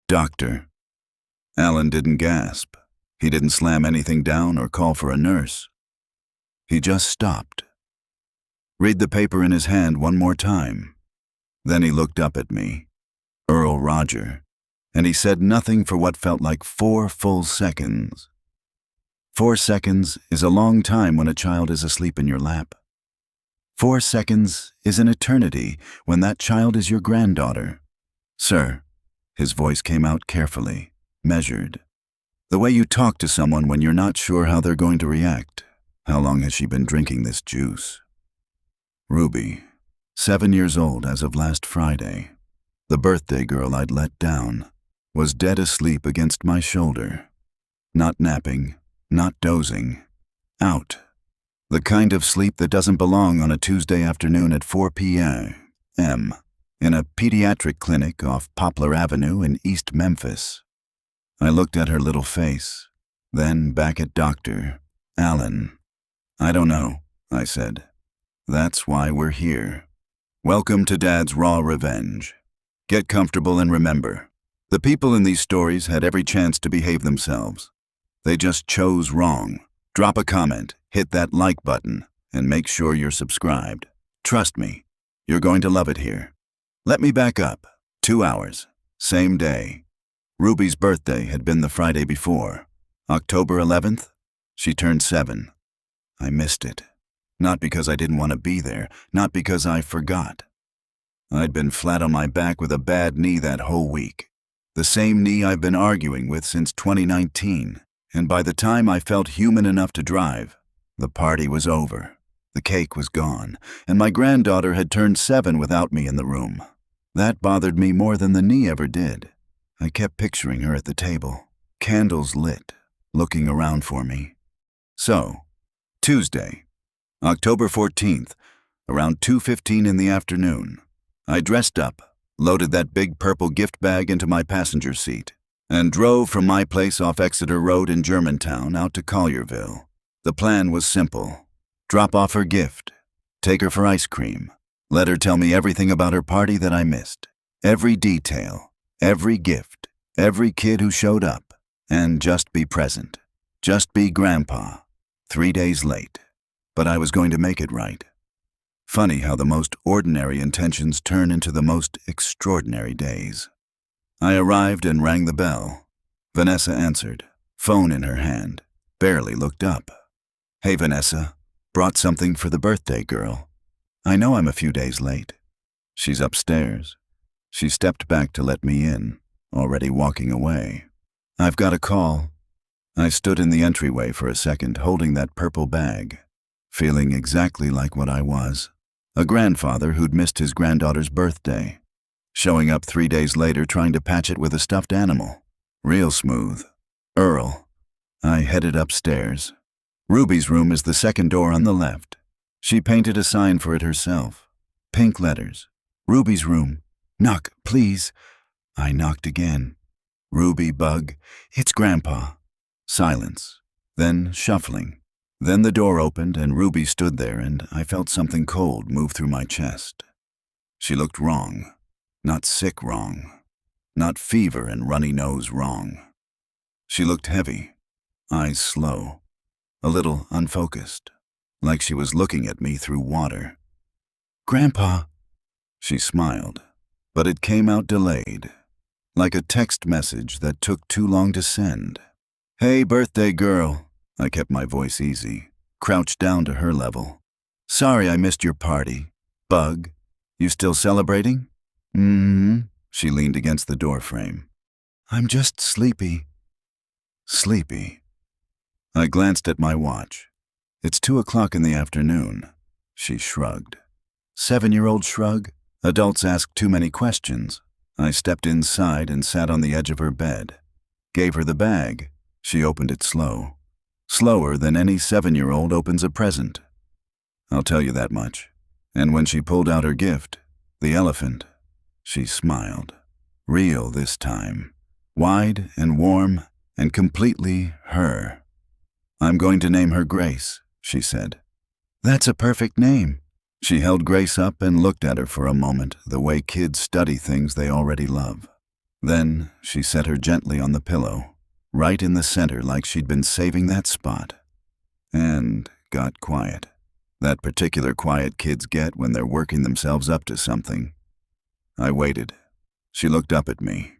Doctor. Alan didn't gasp. He didn't slam anything down or call for a nurse. He just stopped. Read the paper in his hand one more time. Then he looked up at me, Earl Roger, and he said nothing for what felt like 4 full seconds. 4 seconds is a long time when a child is asleep in your lap. 4 seconds is an eternity when that child is your granddaughter. Sir, his voice came out carefully, measured. The way you talk to someone when you're not sure how they're going to react. How long has she been drinking this juice? Ruby, 7 years old as of last Friday. The birthday girl I'd let down was dead asleep against my shoulder. Not napping, not dozing. Out. The kind of sleep that doesn't belong on a Tuesday afternoon at 4 p.m. in a pediatric clinic off Poplar Avenue in East Memphis. I looked at her little face, then back at Dr. Alan. I don't know, I said. That's why we're here. Welcome to Dad's raw revenge. Get comfortable and remember, the people in these stories had every chance to behave themselves. They just chose wrong. Drop a comment, hit that like button, and make sure you're subscribed. Trust me, you're going to love it here. Let me back up. 2 hours. Same day. Ruby's birthday had been the Friday before. October 11th, she turned 7. I missed it. Not because I didn't want to be there, not because I forgot. I'd been flat on my back with a bad knee that whole week. The same knee I've been arguing with since 2019. And by the time I felt human enough to drive, the party was over. The cake was gone, and my granddaughter had turned 7 without me in the room. That bothered me more than the knee ever did. I kept picturing her at the table, candles lit, looking around for me. So, Tuesday, October 14th, around 2:15 in the afternoon, I dressed up, loaded that big purple gift bag into my passenger seat, and drove from my place off Exeter Road in Germantown out to Collierville. The plan was simple. Drop off her gift, take her for ice cream, let her tell me everything about her party that I missed, every detail, every gift, every kid who showed up, and just be present. Just be Grandpa. 3 days late. But I was going to make it right. Funny how the most ordinary intentions turn into the most extraordinary days. I arrived and rang the bell. Vanessa answered, phone in her hand, barely looked up. Hey, Vanessa, brought something for the birthday girl. I know I'm a few days late. She's upstairs. She stepped back to let me in, already walking away. I've got a call. I stood in the entryway for a second, holding that purple bag, feeling exactly like what I was, a grandfather who'd missed his granddaughter's birthday. Showing up 3 days later trying to patch it with a stuffed animal. Real smooth. Earl. I headed upstairs. Ruby's room is the second door on the left. She painted a sign for it herself. Pink letters. Ruby's room. Knock, please. I knocked again. Ruby, Bug. It's Grandpa. Silence. Then shuffling. Then the door opened and Ruby stood there and I felt something cold move through my chest. She looked wrong. Not sick wrong. Not fever and runny nose wrong. She looked heavy, eyes slow, a little unfocused, like she was looking at me through water. Grandpa, she smiled, but it came out delayed, like a text message that took too long to send. Hey, birthday girl, I kept my voice easy, crouched down to her level. Sorry I missed your party. Bug, you still celebrating? She leaned against the doorframe. I'm just sleepy. Sleepy. I glanced at my watch. It's 2 o'clock in the afternoon. She shrugged. 7-year-old shrug? Adults ask too many questions. I stepped inside and sat on the edge of her bed. Gave her the bag. She opened it slow. Slower than any 7-year-old opens a present. I'll tell you that much. And when she pulled out her gift, the elephant, she smiled. Real this time. Wide and warm and completely her. I'm going to name her Grace, she said. That's a perfect name. She held Grace up and looked at her for a moment, the way kids study things they already love. Then she set her gently on the pillow, right in the center like she'd been saving that spot, and got quiet. That particular quiet kids get when they're working themselves up to something. I waited. She looked up at me,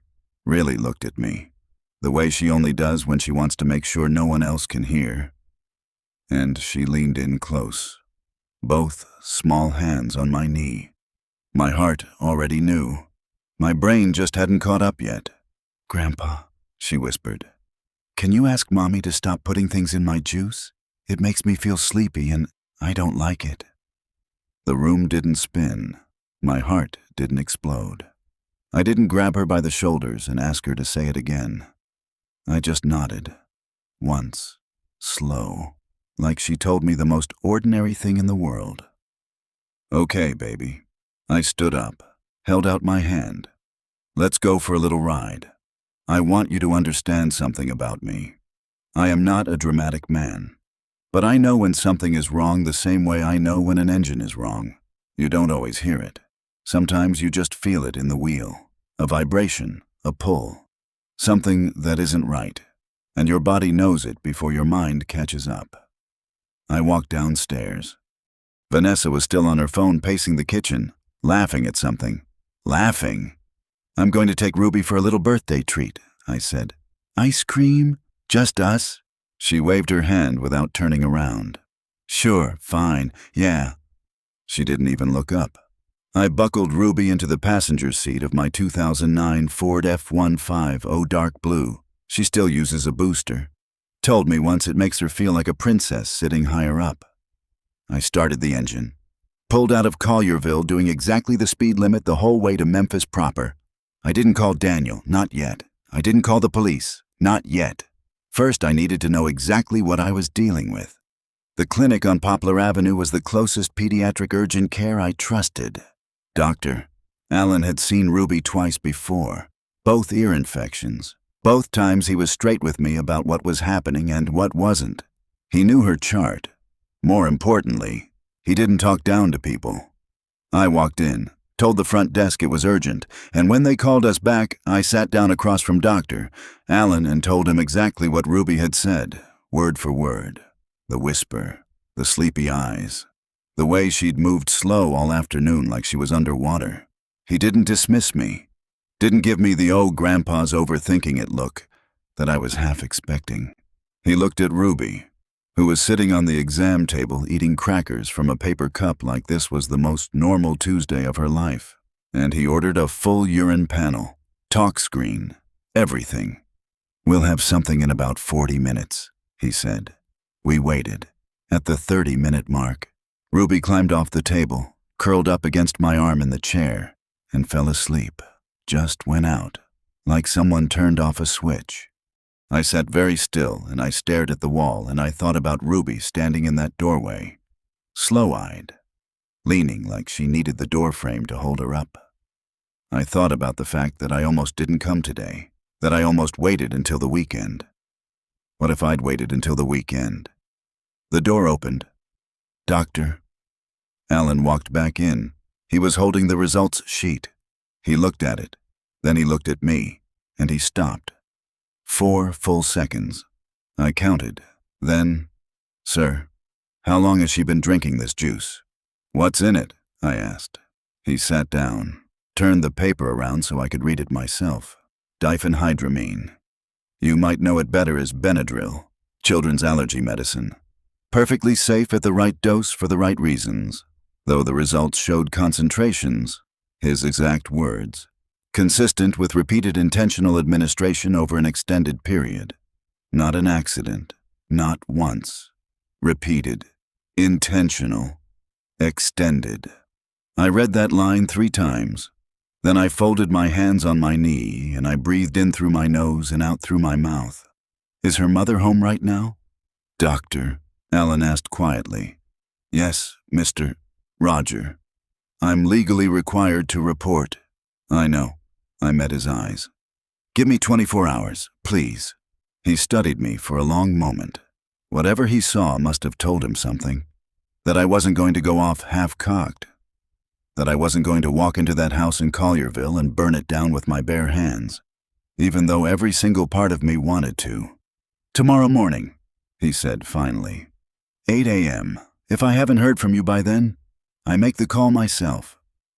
really looked at me, the way she only does when she wants to make sure no one else can hear. And she leaned in close, both small hands on my knee. My heart already knew. My brain just hadn't caught up yet. "Grandpa," she whispered, "can you ask Mommy to stop putting things in my juice? It makes me feel sleepy and I don't like it." The room didn't spin. My heart didn't explode. I didn't grab her by the shoulders and ask her to say it again. I just nodded. Once. Slow. Like she told me the most ordinary thing in the world. "Okay, baby." I stood up, held out my hand. "Let's go for a little ride. I want you to understand something about me. I am not a dramatic man, but I know when something is wrong the same way I know when an engine is wrong. You don't always hear it. Sometimes you just feel it in the wheel, a vibration, a pull, something that isn't right, and your body knows it before your mind catches up." I walked downstairs. Vanessa was still on her phone pacing the kitchen, laughing at something. Laughing? "I'm going to take Ruby for a little birthday treat," I said. "Ice cream? Just us?" She waved her hand without turning around. "Sure, fine, yeah." She didn't even look up. I buckled Ruby into the passenger seat of my 2009 Ford F-150 dark blue. She still uses a booster. Told me once it makes her feel like a princess sitting higher up. I started the engine. Pulled out of Collierville doing exactly the speed limit the whole way to Memphis proper. I didn't call Daniel, not yet. I didn't call the police, not yet. First, I needed to know exactly what I was dealing with. The clinic on Poplar Avenue was the closest pediatric urgent care I trusted. Doctor. Alan had seen Ruby twice before, both ear infections. Both times he was straight with me about what was happening and what wasn't. He knew her chart. More importantly, he didn't talk down to people. I walked in, told the front desk it was urgent, and when they called us back, I sat down across from Dr. Alan and told him exactly what Ruby had said, word for word. The whisper, the sleepy eyes, the way she'd moved slow all afternoon like she was underwater. He didn't dismiss me. Didn't give me the "oh, Grandpa's overthinking it" look that I was half expecting. He looked at Ruby, who was sitting on the exam table eating crackers from a paper cup like this was the most normal Tuesday of her life. And he ordered a full urine panel, talk screen, everything. "We'll have something in about 40 minutes, he said. We waited. At the 30-minute mark, Ruby climbed off the table, curled up against my arm in the chair, and fell asleep. Just went out, like someone turned off a switch. I sat very still and I stared at the wall and I thought about Ruby standing in that doorway, slow-eyed, leaning like she needed the doorframe to hold her up. I thought about the fact that I almost didn't come today, that I almost waited until the weekend. What if I'd waited until the weekend? The door opened. "Doctor." Alan walked back in. He was holding the results sheet. He looked at it. Then he looked at me, and he stopped. 4 full seconds. I counted. Then, "Sir, how long has she been drinking this juice?" "What's in it?" I asked. He sat down, turned the paper around so I could read it myself. "Diphenhydramine. You might know it better as Benadryl, children's allergy medicine. Perfectly safe at the right dose for the right reasons, though the results showed concentrations, his exact words, consistent with repeated intentional administration over an extended period. Not an accident, not once. Repeated, intentional, extended. I read that line 3 times. Then I folded my hands on my knee and I breathed in through my nose and out through my mouth. "Is her mother home right now?" "Doctor," Alan asked quietly. "Yes, Mr. Roger. I'm legally required to report." "I know." I met his eyes. "Give me 24 hours, please." He studied me for a long moment. Whatever he saw must have told him something. That I wasn't going to go off half-cocked. That I wasn't going to walk into that house in Collierville and burn it down with my bare hands. even though every single part of me wanted to. "Tomorrow morning," he said finally. 8 a.m. If I haven't heard from you by then, I make the call myself.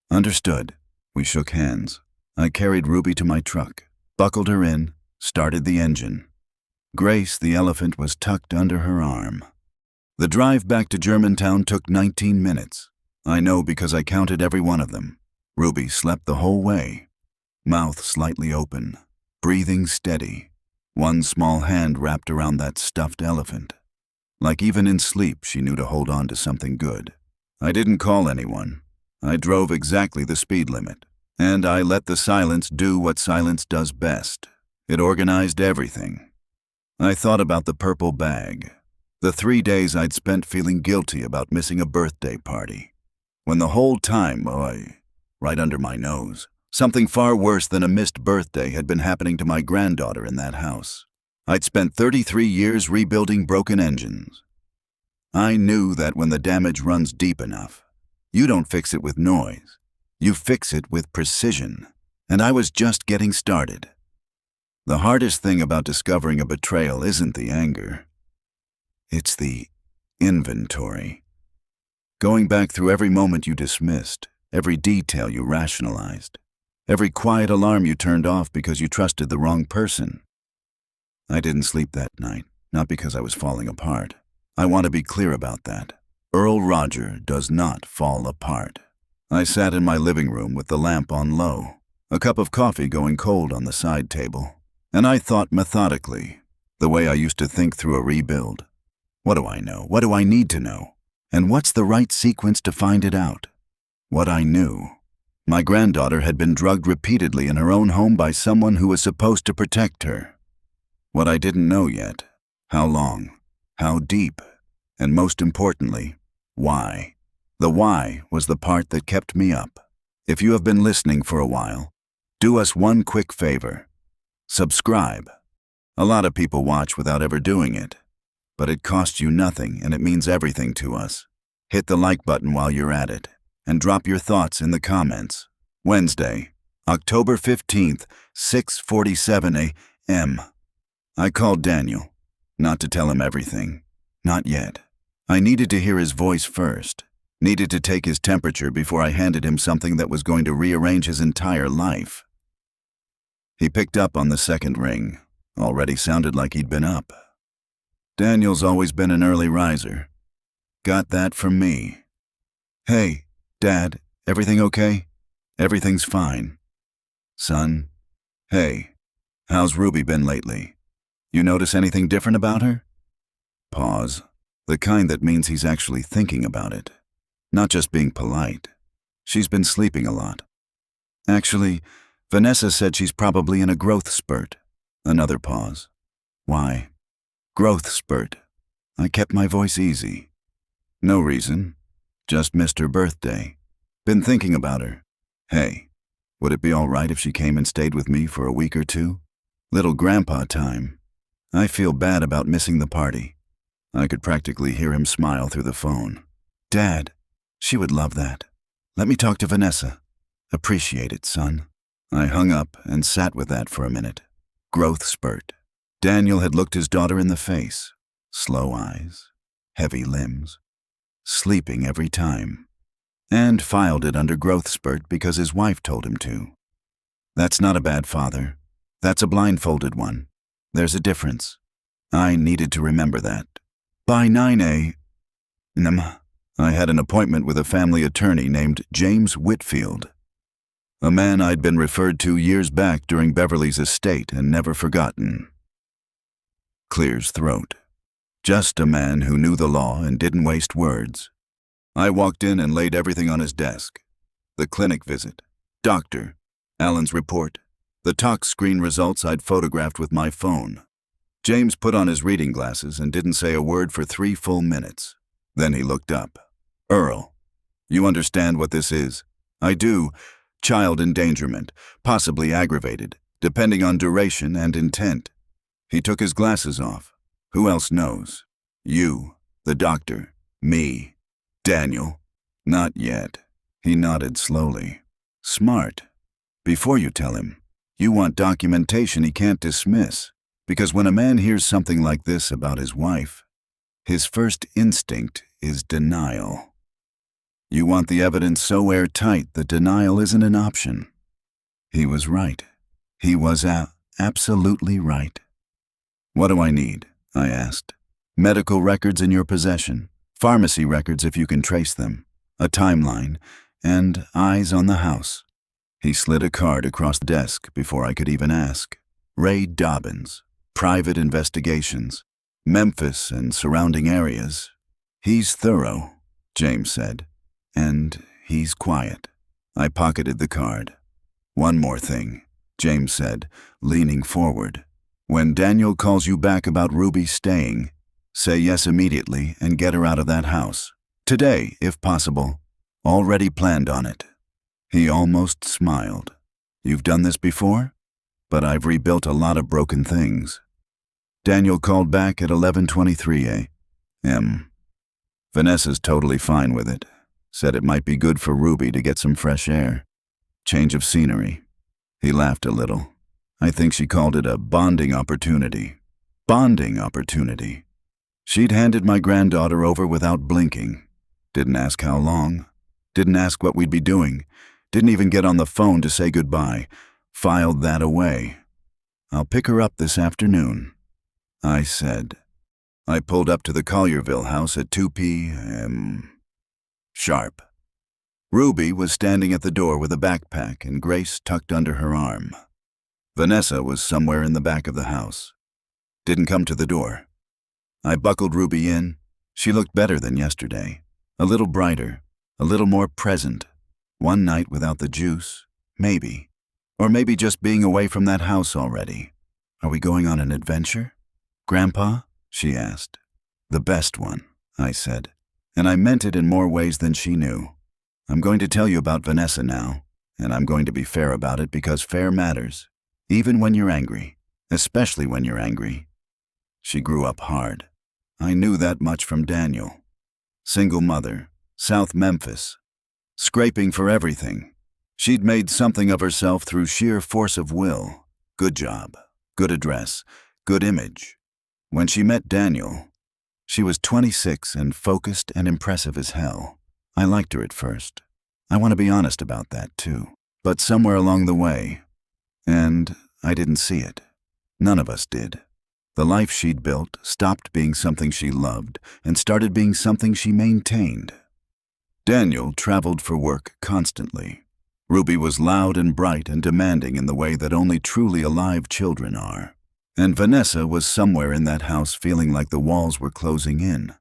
Understood. We shook hands. I carried Ruby to my truck, buckled her in, started the engine. Grace, the elephant, was tucked under her arm. The drive back to Germantown took 19 minutes. I know because I counted every one of them. Ruby slept the whole way, mouth slightly open, breathing steady, one small hand wrapped around that stuffed elephant. Like even in sleep, she knew to hold on to something good. I didn't call anyone. I drove exactly the speed limit, and I let the silence do what silence does best. It organized everything. I thought about the purple bag, the 3 days I'd spent feeling guilty about missing a birthday party, when the whole time, right under my nose, something far worse than a missed birthday had been happening to my granddaughter in that house. I'd spent 33 years rebuilding broken engines. I knew that when the damage runs deep enough, you don't fix it with noise. You fix it with precision. And I was just getting started. The hardest thing about discovering a betrayal isn't the anger. It's the inventory. Going back through every moment you dismissed, every detail you rationalized, every quiet alarm you turned off because you trusted the wrong person. I didn't sleep that night, not because I was falling apart. I want to be clear about that. Earl Roger does not fall apart. I sat in my living room with the lamp on low, a cup of coffee going cold on the side table, and I thought methodically, the way I used to think through a rebuild. What do I know? What do I need to know? And what's the right sequence to find it out? What I knew. My granddaughter had been drugged repeatedly in her own home by someone who was supposed to protect her. What I didn't know yet, how long, how deep, and most importantly, why. The why was the part that kept me up. If you have been listening for a while, do us one quick favor. Subscribe. A lot of people watch without ever doing it, but it costs you nothing and it means everything to us. Hit the like button while you're at it, and drop your thoughts in the comments. Wednesday, October 15th, 6:47 a.m. I called Daniel, not to tell him everything. Not yet. I needed to hear his voice first, needed to take his temperature before I handed him something that was going to rearrange his entire life. He picked up on the second ring, already sounded like he'd been up. Daniel's always been an early riser. Got that from me. "Hey, Dad, everything okay?" "Everything's fine." "Son?" "Hey, how's Ruby been lately? You notice anything different about her?" Pause. The kind that means he's actually thinking about it, not just being polite. "She's been sleeping a lot. Actually, Vanessa said she's probably in a growth spurt." Another pause. "Why?" "Growth spurt." I kept my voice easy. "No reason. Just missed her birthday. Been thinking about her. Hey, would it be all right if she came and stayed with me for a week or two? Little grandpa time. I feel bad about missing the party." I could practically hear him smile through the phone. "Dad, she would love that. Let me talk to Vanessa." "Appreciate it, son." I hung up and sat with that for a minute. Growth spurt. Daniel had looked his daughter in the face. Slow eyes, heavy limbs, sleeping every time. And filed it under growth spurt because his wife told him to. That's not a bad father. That's a blindfolded one. There's a difference. I needed to remember that. By 9 a.m., I had an appointment with a family attorney named James Whitfield, a man I'd been referred to years back during Beverly's estate and never forgotten. Clears throat. Just a man who knew the law and didn't waste words. I walked in and laid everything on his desk. The clinic visit, doctor, Alan's report, the tox screen results I'd photographed with my phone. James put on his reading glasses and didn't say a word for 3 full minutes. Then he looked up. "Earl, you understand what this is?" "I do. Child endangerment, possibly aggravated, depending on duration and intent." He took his glasses off. "Who else knows?" "You, the doctor, me, Daniel." "Not yet." He nodded slowly. "Smart. Before you tell him, You want documentation he can't dismiss, because when a man hears something like this about his wife, his first instinct is denial. You want the evidence so airtight that denial isn't an option. He was right. He was absolutely right. What do I need? I asked. Medical records in your possession, pharmacy records if you can trace them, a timeline, and eyes on the house. He slid a card across the desk before I could even ask. Ray Dobbins, private investigations, Memphis and surrounding areas. He's thorough, James said, and he's quiet. I pocketed the card. One more thing, James said, leaning forward. When Daniel calls you back about Ruby staying, say yes immediately and get her out of that house. Today, if possible. Already planned on it. He almost smiled. You've done this before? But I've rebuilt a lot of broken things. Daniel called back at 11:23 a.m. Vanessa's totally fine with it. Said it might be good for Ruby to get some fresh air. Change of scenery. He laughed a little. I think she called it a bonding opportunity. Bonding opportunity. She'd handed my granddaughter over without blinking. Didn't ask how long. Didn't ask what we'd be doing. Didn't even get on the phone to say goodbye. Filed that away. I'll pick her up this afternoon, I said. I pulled up to the Collierville house at 2 p.m. sharp. Ruby was standing at the door with a backpack and Grace tucked under her arm. Vanessa was somewhere in the back of the house. Didn't come to the door. I buckled Ruby in. She looked better than yesterday. A little brighter, a little more present. One night without the juice, maybe. Or maybe just being away from that house already. Are we going on an adventure? Grandpa? She asked. The best one, I said. And I meant it in more ways than she knew. I'm going to tell you about Vanessa now, and I'm going to be fair about it because fair matters, even when you're angry, especially when you're angry. She grew up hard. I knew that much from Daniel. Single mother, South Memphis, scraping for everything. She'd made something of herself through sheer force of will. Good job, good address, good image. When she met Daniel, she was 26 and focused and impressive as hell. I liked her at first. I want to be honest about that too. But somewhere along the way, and I didn't see it. None of us did. The life she'd built stopped being something she loved and started being something she maintained. Daniel traveled for work constantly. Ruby was loud and bright and demanding in the way that only truly alive children are. And Vanessa was somewhere in that house feeling like the walls were closing in.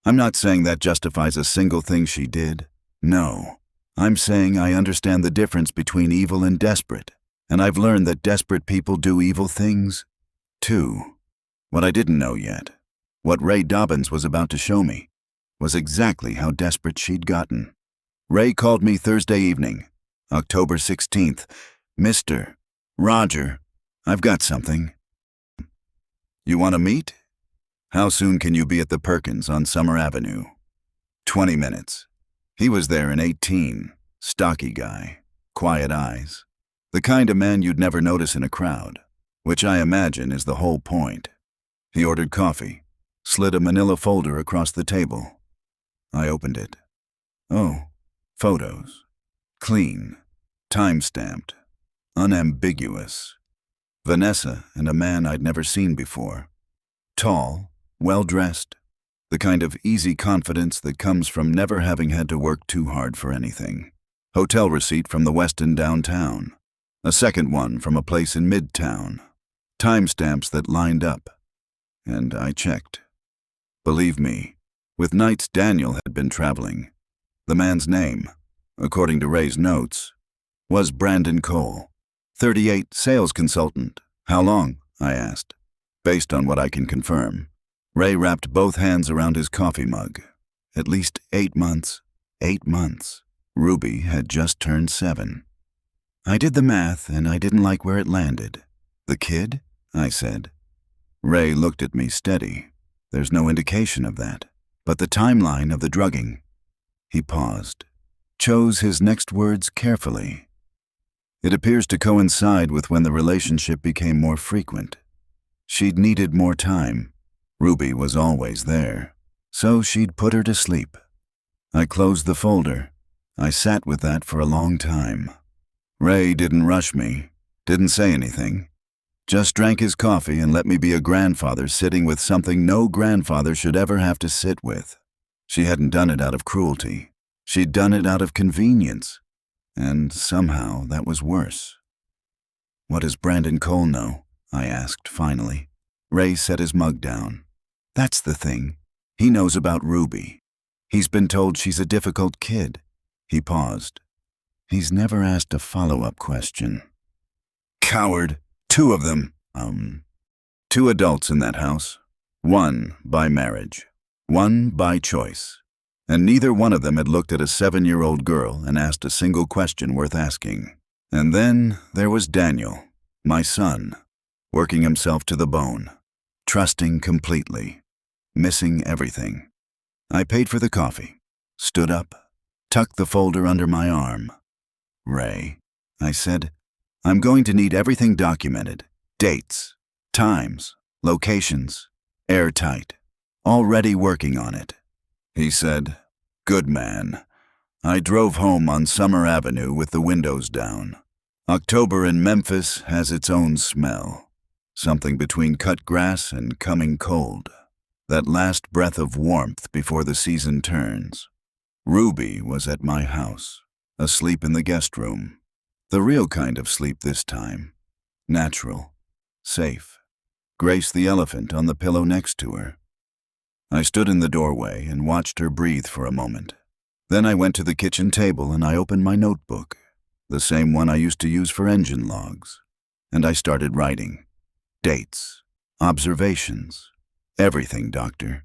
I'm not saying that justifies a single thing she did. No. I'm saying I understand the difference between evil and desperate. And I've learned that desperate people do evil things, too. What I didn't know yet, what Ray Dobbins was about to show me, was exactly how desperate she'd gotten. Ray called me Thursday evening, October 16th. Mr. Roger, I've got something. You want to meet? How soon can you be at the Perkins on Summer Avenue? 20 minutes. He was there in 18, stocky guy, quiet eyes. The kind of man you'd never notice in a crowd, which I imagine is the whole point. He ordered coffee, slid a manila folder across the table. I opened it. Oh, photos. Clean, time-stamped, unambiguous. Vanessa and a man I'd never seen before. Tall, well-dressed, the kind of easy confidence that comes from never having had to work too hard for anything. Hotel receipt from the Westin downtown. A second one from a place in Midtown. Timestamps that lined up. And I checked. Believe me, with nights Daniel had been traveling. The man's name, according to Ray's notes, was Brandon Cole, 38, sales consultant. How long? I asked. Based on what I can confirm. Ray wrapped both hands around his coffee mug. At least 8 months. 8 months. Ruby had just turned 7. I did the math, and I didn't like where it landed. The kid? I said. Ray looked at me steady. There's no indication of that. But the timeline of the drugging. He paused. Chose his next words carefully. It appears to coincide with when the relationship became more frequent. She'd needed more time. Ruby was always there, so she'd put her to sleep. I closed the folder. I sat with that for a long time. Ray didn't rush me, didn't say anything. Just drank his coffee and let me be a grandfather sitting with something no grandfather should ever have to sit with. She hadn't done it out of cruelty. She'd done it out of convenience. And somehow that was worse. "What does Brandon Cole know?" I asked finally. Ray set his mug down. "That's the thing. He knows about Ruby. He's been told she's a difficult kid." He paused. "He's never asked a follow-up question." "Coward. 2 of them. 2 adults in that house. 1 by marriage. 1 by choice. And neither one of them had looked at a 7-year-old girl and asked a single question worth asking. And then there was Daniel, my son, working himself to the bone, trusting completely, missing everything. I paid for the coffee, stood up, tucked the folder under my arm. "Ray," I said, "I'm going to need everything documented. Dates, times, locations, airtight. Already working on it." He said, "Good man." I drove home on Summer Avenue with the windows down. October in Memphis has its own smell. Something between cut grass and coming cold. That last breath of warmth before the season turns. Ruby was at my house, asleep in the guest room. The real kind of sleep this time. Natural. Safe. Grace the elephant on the pillow next to her. I stood in the doorway and watched her breathe for a moment. Then I went to the kitchen table and I opened my notebook, the same one I used to use for engine logs. And I started writing. Dates. Observations. Everything, Doctor.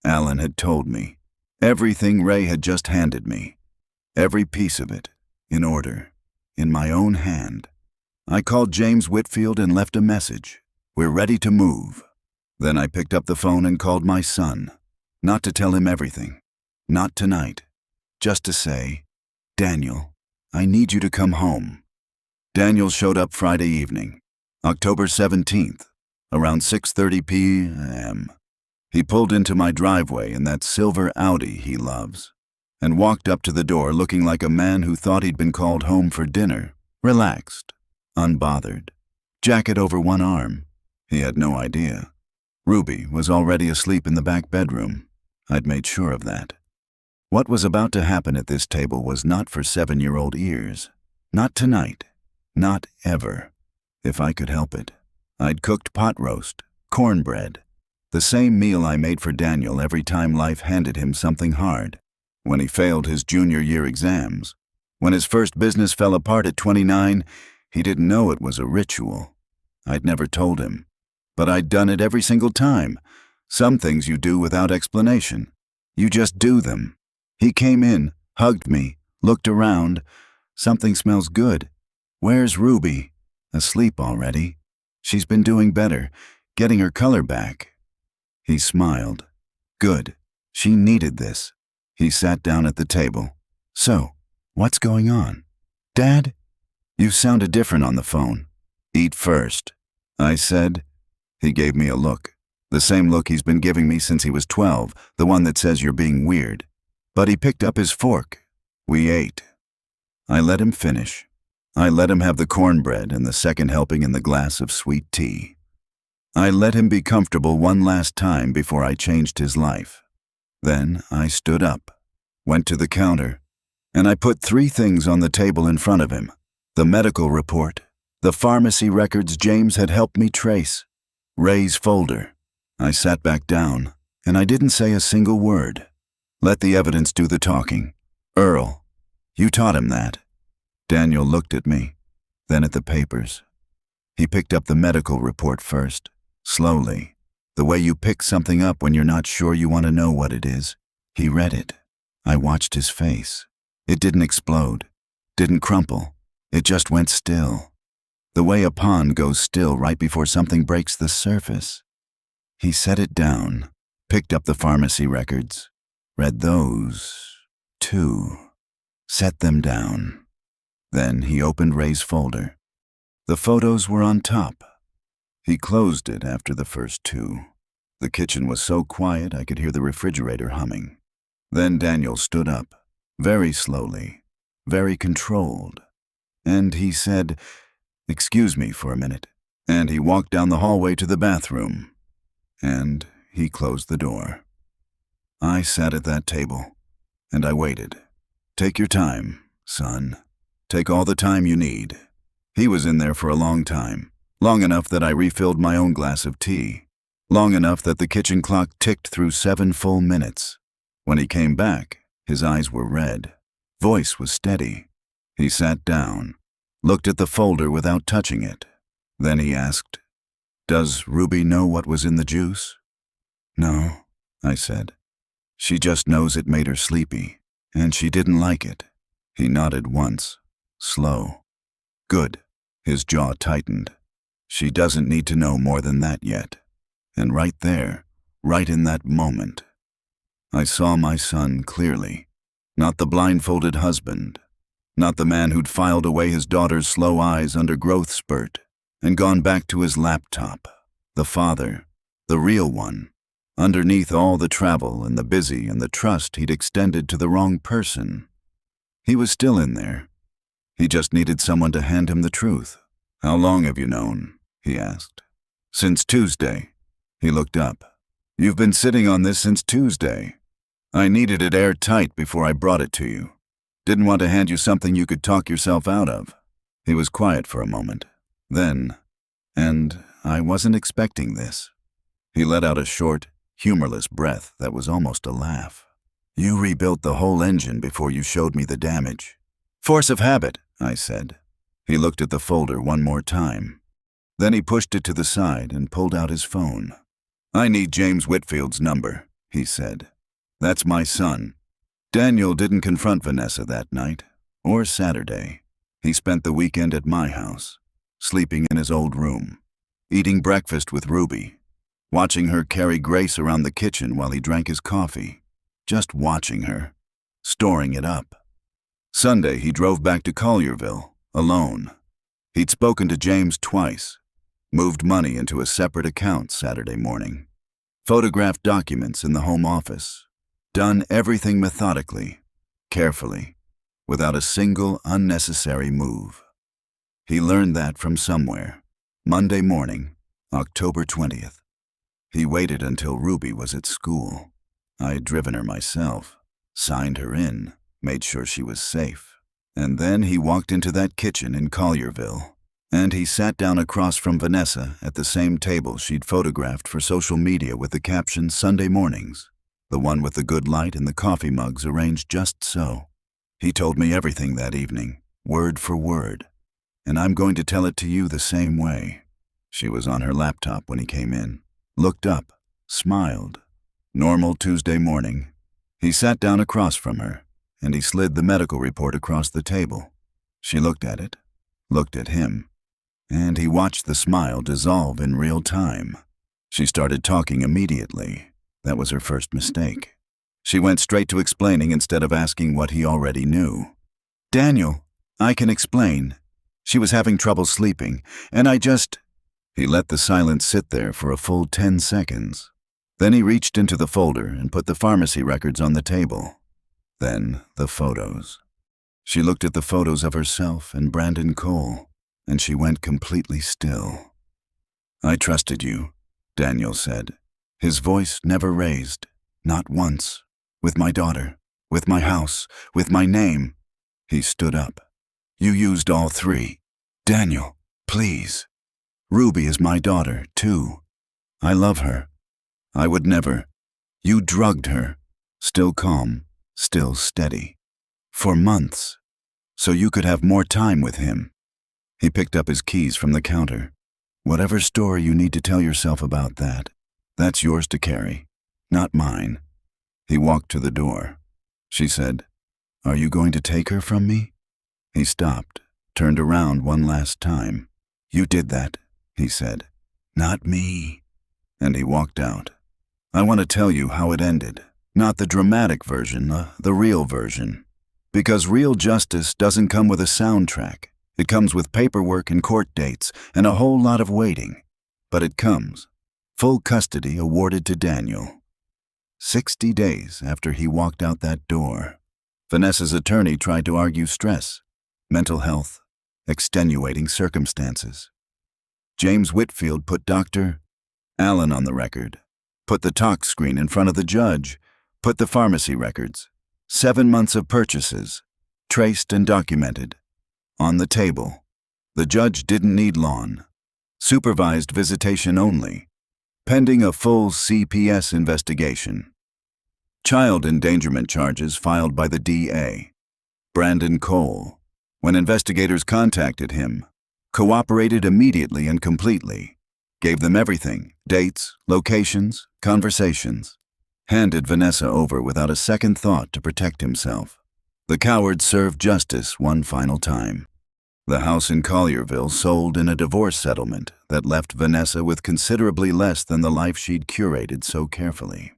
Alan had told me. Everything Ray had just handed me. Every piece of it, in order, in my own hand. I called James Whitfield and left a message. "We're ready to move." Then I picked up the phone and called my son. Not to tell him everything. Not tonight. Just to say, "Daniel, I need you to come home." Daniel showed up Friday evening, October 17th, around 6:30 p.m. He pulled into my driveway in that silver Audi he loves, and walked up to the door looking like a man who thought he'd been called home for dinner, relaxed, unbothered, jacket over one arm. He had no idea. Ruby was already asleep in the back bedroom. I'd made sure of that. What was about to happen at this table was not for 7-year-old ears. Not tonight. Not ever. If I could help it. I'd cooked pot roast, cornbread, the same meal I made for Daniel every time life handed him something hard. When he failed his junior year exams, when his first business fell apart at 29, he didn't know it was a ritual. I'd never told him, but I'd done it every single time. Some things you do without explanation. You just do them. He came in, hugged me, looked around. "Something smells good. Where's Ruby?" "Asleep already. She's been doing better, getting her color back." He smiled. "Good. She needed this." He sat down at the table. "So, what's going on? Dad? You sounded different on the phone." "Eat first," I said. He gave me a look. The same look he's been giving me since he was 12, the one that says you're being weird. But he picked up his fork. We ate. I let him finish. I let him have the cornbread and the second helping in the glass of sweet tea. I let him be comfortable one last time before I changed his life. Then I stood up, went to the counter, and I put 3 things on the table in front of him. The medical report, the pharmacy records James had helped me trace, Ray's folder. I sat back down, and I didn't say a single word. Let the evidence do the talking. "Earl, you taught him that." Daniel looked at me, then at the papers. He picked up the medical report first, slowly, the way you pick something up when you're not sure you want to know what it is. He read it. I watched his face. It didn't explode, didn't crumple. It just went still. The way a pond goes still right before something breaks the surface. He set it down, picked up the pharmacy records, read those, too, set them down. Then he opened Ray's folder. The photos were on top. He closed it after the first two. The kitchen was so quiet I could hear the refrigerator humming. Then Daniel stood up, very slowly, very controlled, and he said, "Excuse me for a minute." And he walked down the hallway to the bathroom, and he closed the door. I sat at that table, and I waited. "Take your time, son. Take all the time you need." He was in there for a long time, long enough that I refilled my own glass of tea, long enough that the kitchen clock ticked through 7 full minutes. When he came back, his eyes were red. Voice was steady. He sat down, looked at the folder without touching it. Then he asked, "Does Ruby know what was in the juice?" "No," I said. "She just knows it made her sleepy, and she didn't like it." He nodded once, slow. "Good." His jaw tightened. "She doesn't need to know more than that yet." And right there, right in that moment, I saw my son clearly. Not the blindfolded husband, not the man who'd filed away his daughter's slow eyes under growth spurt and gone back to his laptop. The father, the real one, underneath all the travel and the busy and the trust he'd extended to the wrong person. He was still in there. He just needed someone to hand him the truth. "How long have you known?" he asked. "Since Tuesday." He looked up. "You've been sitting on this since Tuesday. I needed it airtight before I brought it to you. Didn't want to hand you something you could talk yourself out of." He was quiet for a moment. Then, "And I wasn't expecting this." He let out a short, humorless breath that was almost a laugh. "You rebuilt the whole engine before you showed me the damage." "Force of habit," I said. He looked at the folder one more time. Then he pushed it to the side and pulled out his phone. "I need James Whitfield's number," he said. "That's my son." Daniel didn't confront Vanessa that night, or Saturday. He spent the weekend at my house, sleeping in his old room, eating breakfast with Ruby, watching her carry Grace around the kitchen while he drank his coffee, just watching her, storing it up. Sunday, he drove back to Collierville, alone. He'd spoken to James twice, moved money into a separate account Saturday morning, photographed documents in the home office, done everything methodically, carefully, without a single unnecessary move. He learned that from somewhere. Monday morning, October 20th. He waited until Ruby was at school. I had driven her myself, signed her in, made sure she was safe. And then he walked into that kitchen in Collierville, and he sat down across from Vanessa at the same table she'd photographed for social media with the caption "Sunday Mornings," the one with the good light and the coffee mugs arranged just so. He told me everything that evening, word for word, and I'm going to tell it to you the same way. She was on her laptop when he came in, looked up, smiled. Normal Tuesday morning. He sat down across from her, and he slid the medical report across the table. She looked at it, looked at him, and he watched the smile dissolve in real time. She started talking immediately. That was her first mistake. She went straight to explaining instead of asking what he already knew. "Daniel, I can explain. She was having trouble sleeping, and I just—" He let the silence sit there for a full 10 seconds. Then he reached into the folder and put the pharmacy records on the table. Then the photos. She looked at the photos of herself and Brandon Cole, and she went completely still. "I trusted you," Daniel said. His voice never raised, not once. "With my daughter, with my house, with my name." He stood up. "You used all 3. Daniel, please. Ruby is my daughter, too. I love her. I would never. You drugged her, still calm, still steady, for months, so you could have more time with him." He picked up his keys from the counter. "Whatever story you need to tell yourself about that, that's yours to carry, not mine." He walked to the door. She said, "Are you going to take her from me?" He stopped, turned around one last time. "You did that," he said. "Not me." And he walked out. I want to tell you how it ended. Not the dramatic version, the real version. Because real justice doesn't come with a soundtrack. It comes with paperwork and court dates and a whole lot of waiting. But it comes. Full custody awarded to Daniel. 60 days after he walked out that door. Vanessa's attorney tried to argue stress, mental health, extenuating circumstances. James Whitfield put Dr. Allen on the record, put the talk screen in front of the judge, put the pharmacy records, 7 months of purchases, traced and documented, on the table. The judge didn't need lawn. Supervised visitation only, pending a full CPS investigation. Child endangerment charges filed by the DA. Brandon Cole, when investigators contacted him, cooperated immediately and completely, gave them everything, dates, locations, conversations, handed Vanessa over without a second thought to protect himself. The coward served justice one final time. The house in Collierville sold in a divorce settlement that left Vanessa with considerably less than the life she'd curated so carefully.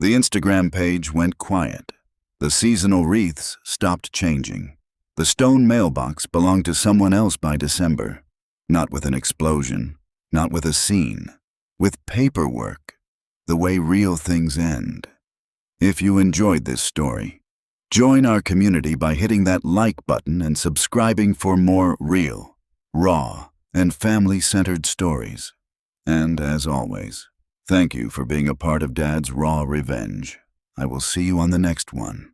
The Instagram page went quiet. The seasonal wreaths stopped changing. The stone mailbox belonged to someone else by December. Not with an explosion, not with a scene, with paperwork, the way real things end. If you enjoyed this story, join our community by hitting that like button and subscribing for more real, raw, and family-centered stories. And as always, thank you for being a part of Dad's Raw Revenge. I will see you on the next one.